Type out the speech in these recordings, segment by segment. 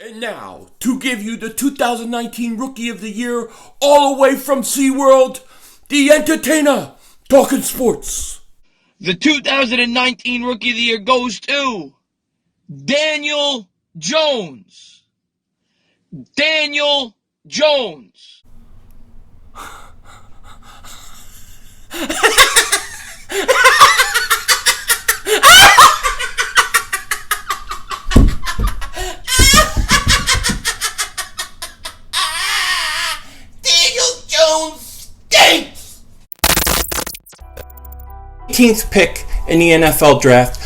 And now, to give you the 2019 Rookie of the Year, all the way from SeaWorld, the entertainer, talking sports. The 2019 Rookie of the Year goes to Daniel Jones. Daniel Jones. Daniel Jones stinks! 18th pick in the NFL draft.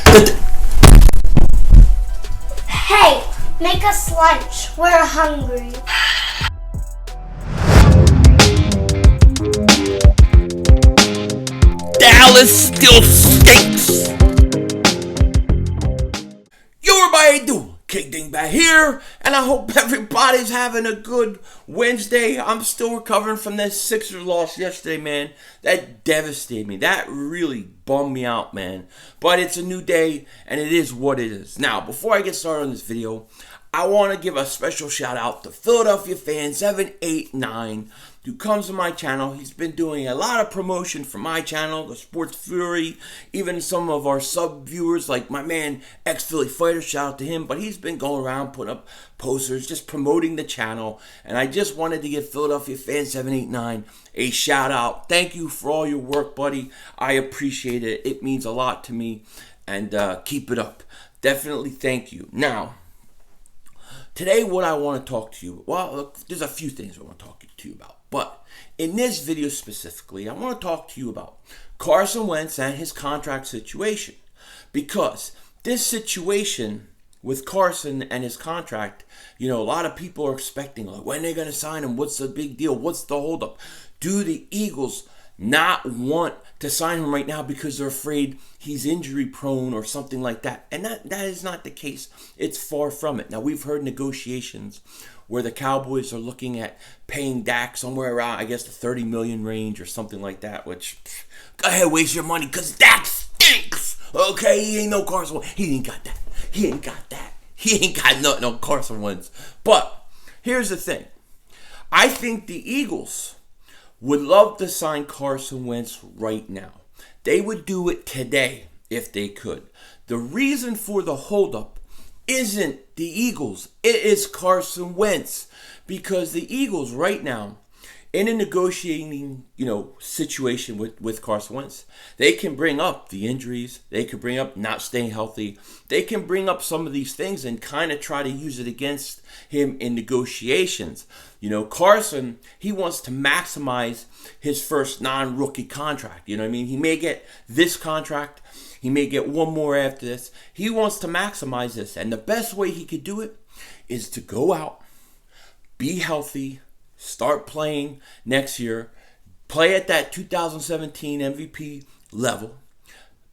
Hey, make us lunch. We're hungry. Dallas still stinks! Yo, everybody do. King Dingbat here, and I hope everybody's having a good Wednesday. I'm still recovering from that Sixers loss yesterday, man. That devastated me. That really bummed me out, man. But it's a new day, and it is what it is. Now, before I get started on this video, I want to give a special shout out to Philadelphia fan 789 who comes to my channel. He's been doing a lot of promotion for my channel, the Sports Fury, even some of our sub viewers like my man ex-Philly Fighter, shout out to him. But he's been going around putting up posters, just promoting the channel, and I just wanted to give Philadelphia fan 789 a shout out. Thank you for all your work, buddy. I appreciate it. It means a lot to me, and keep it up. Definitely thank you. Now, today, what I want to talk to you, well, look, there's a few things I want to talk to you about. But in this video specifically, I want to talk to you about Carson Wentz and his contract situation. Because this situation with Carson and his contract, you know, a lot of people are expecting, like, when are they going to sign him? What's the big deal? What's the holdup? Do the Eagles not want to sign him right now because they're afraid he's injury prone or something like that? And that is not the case. It's far from it. Now, we've heard negotiations where the Cowboys are looking at paying Dak somewhere around, I guess, the 30 million range or something like that, which, go ahead, waste your money, because Dak stinks, okay? He ain't no Carson Wentz. He ain't got that. He ain't got that. He ain't got nothing on Carson Wentz. But here's the thing. I think the Eagles would love to sign Carson Wentz right now. They would do it today if they could. The reason for the holdup isn't the Eagles. It is Carson Wentz. Because the Eagles right now, in a negotiating, situation with Carson Wentz, they can bring up the injuries. They can bring up not staying healthy. They can bring up some of these things and kind of try to use it against him in negotiations. Carson, he wants to maximize his first non-rookie contract. You know what I mean? He may get this contract. He may get one more after this. He wants to maximize this. And the best way he could do it is to go out, be healthy, start playing next year, play at that 2017 MVP level,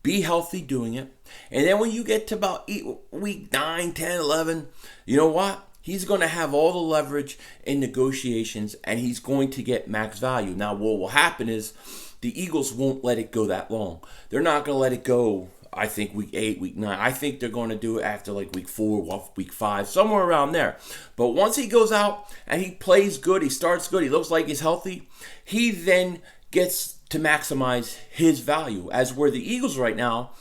be healthy doing it. And then when you get to about week 9, 10, 11, you know what? He's going to have all the leverage in negotiations, and he's going to get max value. Now, what will happen is the Eagles won't let it go that long. They're not going to let it go, I think, week 8, week 9. I think they're going to do it after like week 4, week 5, somewhere around there. But once he goes out and he plays good, he starts good, he looks like he's healthy, he then gets to maximize his value. As where the Eagles right now,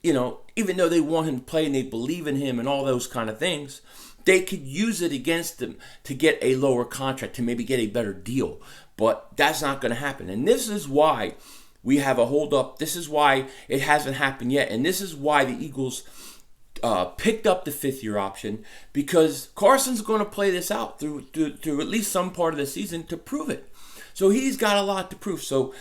even though they want him to play and they believe in him and all those kind of things, they could use it against them to get a lower contract, to maybe get a better deal. But that's not going to happen. And this is why we have a holdup. This is why it hasn't happened yet. And this is why the Eagles picked up the 5th-year option, because Carson's going to play this out through at least some part of the season to prove it. So he's got a lot to prove. So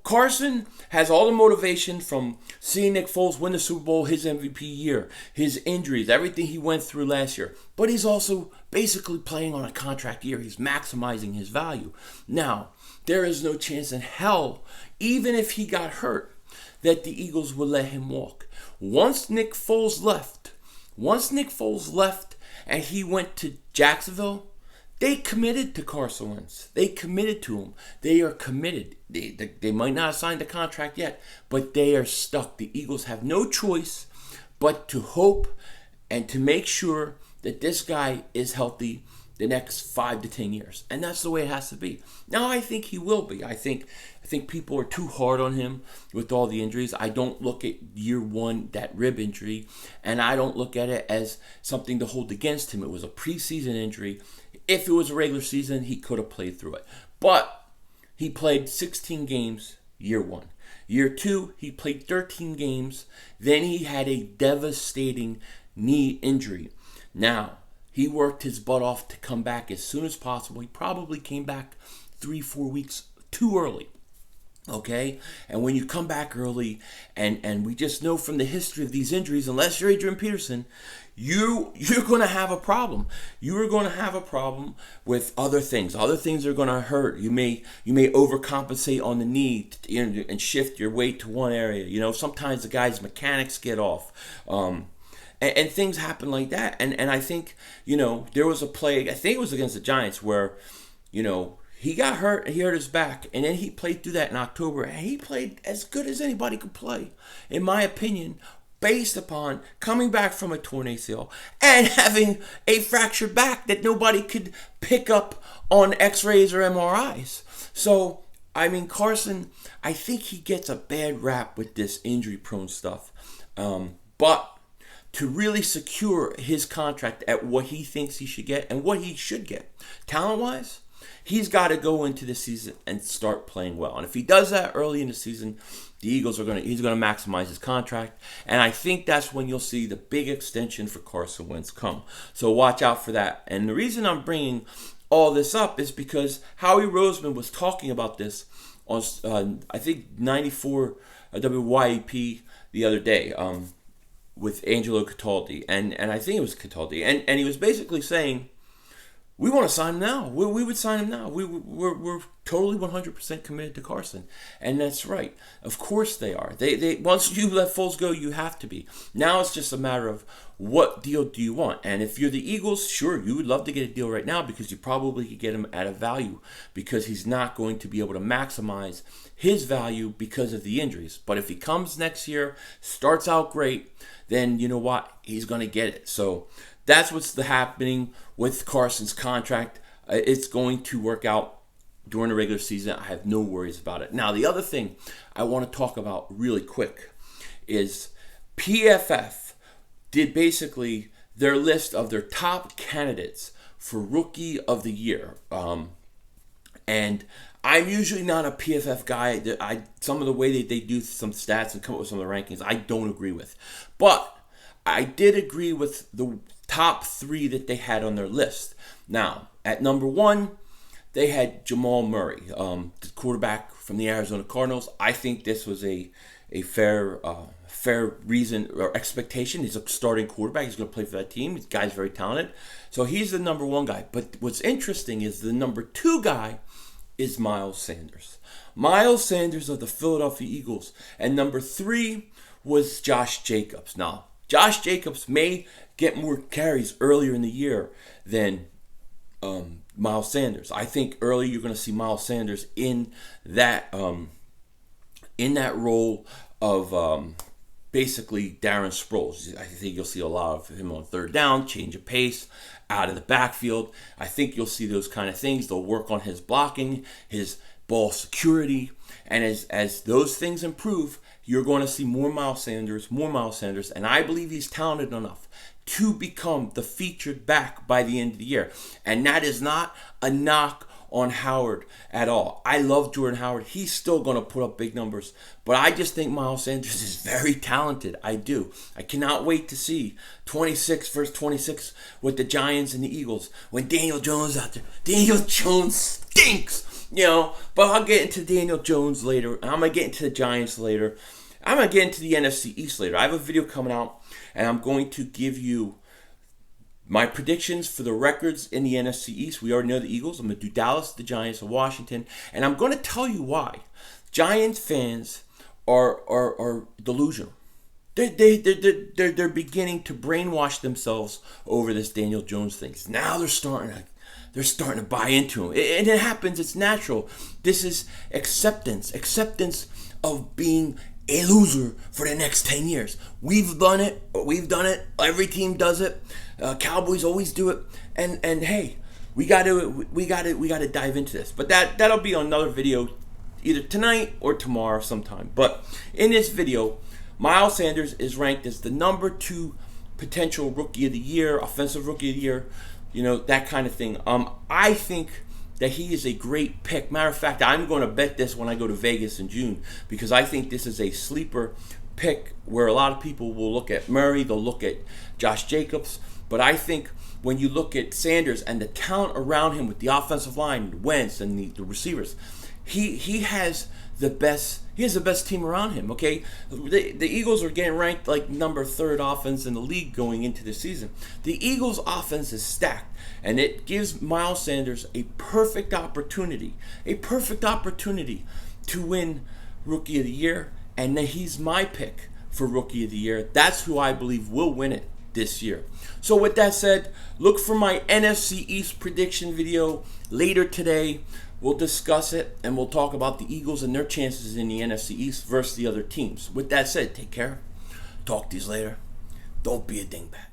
Carson has all the motivation from seeing Nick Foles win the Super Bowl, his MVP year, his injuries, everything he went through last year. But he's also basically playing on a contract year. He's maximizing his value. Now, there is no chance in hell, even if he got hurt, that the Eagles would let him walk. Once Nick Foles left and he went to Jacksonville, they committed to Carson Wentz. They committed to him. They are committed. They might not have signed the contract yet, but they are stuck. The Eagles have no choice but to hope and to make sure that this guy is healthy the next 5 to 10 years. And that's the way it has to be. Now, I think he will be. I think people are too hard on him with all the injuries. I don't look at year one, that rib injury, and I don't look at it as something to hold against him. It was a preseason injury. If it was a regular season, he could have played through it. But he played 16 games year one. Year two, he played 13 games. Then he had a devastating knee injury. Now, he worked his butt off to come back as soon as possible. He probably came back 3-4 weeks too early. Okay? And when you come back early, and we just know from the history of these injuries, unless you're Adrian Peterson, you're going to have a problem. You are going to have a problem with other things. Other things are going to hurt. You may overcompensate on the knee, and shift your weight to one area. Sometimes the guy's mechanics get off. And things happen like that. And I think, there was a play, I think it was against the Giants, where, he got hurt, he hurt his back, and then he played through that in October, and he played as good as anybody could play, in my opinion, based upon coming back from a torn ACL and having a fractured back that nobody could pick up on x-rays or MRIs. So, Carson, I think he gets a bad rap with this injury-prone stuff. But to really secure his contract at what he thinks he should get and what he should get, talent-wise, he's got to go into the season and start playing well. And if he does that early in the season, the Eagles he's going to maximize his contract. And I think that's when you'll see the big extension for Carson Wentz come. So watch out for that. And the reason I'm bringing all this up is because Howie Roseman was talking about this on, I think, 94 WYEP the other day, with Angelo Cataldi, and I think it was Cataldi, and he was basically saying, we want to sign him now. We would sign him now. We're totally 100% committed to Carson, and that's right. Of course they are. They once you let Foles go, you have to be. Now it's just a matter of what deal do you want. And if you're the Eagles, sure, you would love to get a deal right now because you probably could get him at a value because he's not going to be able to maximize his value because of the injuries. But if he comes next year, starts out great, then you know what? He's going to get it. So that's what's happening with Carson's contract. It's going to work out during the regular season. I have no worries about it. Now, the other thing I want to talk about really quick is PFF did basically their list of their top candidates for Rookie of the Year. And I'm usually not a PFF guy. Some of the way they do some stats and come up with some of the rankings, I don't agree with. But I did agree with the top 3 that they had on their list. Now, at number 1, they had Jamal Murray, the quarterback from the Arizona Cardinals. I think this was a fair reason or expectation. He's a starting quarterback. He's going to play for that team. This guy's very talented. So he's the number 1 guy. But what's interesting is the number 2 guy is Miles Sanders. Miles Sanders of the Philadelphia Eagles. And number 3 was Josh Jacobs. Now, Josh Jacobs may get more carries earlier in the year than Miles Sanders. I think early you're going to see Miles Sanders in that role of basically Darren Sproles. I think you'll see a lot of him on third down, change of pace, out of the backfield. I think you'll see those kind of things. They'll work on his blocking, his ball security, and as those things improve, you're going to see more Miles Sanders, and I believe he's talented enough to become the featured back by the end of the year. And that is not a knock on Howard at all. I love Jordan Howard. He's still going to put up big numbers. But I just think Miles Sanders is very talented. I do. I cannot wait to see 26 versus 26 with the Giants and the Eagles when Daniel Jones out there. Daniel Jones stinks. But I'll get into Daniel Jones later. I'm going to get into the Giants later. I'm going to get into the NFC East later. I have a video coming out, and I'm going to give you my predictions for the records in the NFC East. We already know the Eagles. I'm going to do Dallas, the Giants, and Washington. And I'm going to tell you why. Giants fans are delusional. They're beginning to brainwash themselves over this Daniel Jones thing. Now they're starting to buy into him. And it happens. It's natural. This is acceptance of being a loser for the next 10 years. We've done it. Every team does it. Cowboys always do it. And hey, we got to dive into this. But that'll be on another video, either tonight or tomorrow sometime. But in this video, Miles Sanders is ranked as the number 2 potential rookie of the year, offensive rookie of the year, that kind of thing. I think that he is a great pick. Matter of fact, I'm going to bet this when I go to Vegas in June, because I think this is a sleeper pick where a lot of people will look at Murray, they'll look at Josh Jacobs, but I think when you look at Sanders and the talent around him with the offensive line, Wentz, and the receivers, he has the best. He has the best team around him. Okay, the Eagles are getting ranked like number 3rd offense in the league going into the season. The Eagles' offense is stacked, and it gives Miles Sanders a perfect opportunity to win Rookie of the Year, and he's my pick for Rookie of the Year. That's who I believe will win it this year. So with that said, look for my NFC East prediction video later today. We'll discuss it, and we'll talk about the Eagles and their chances in the NFC East versus the other teams. With that said, take care. Talk to you later. Don't be a dingbat.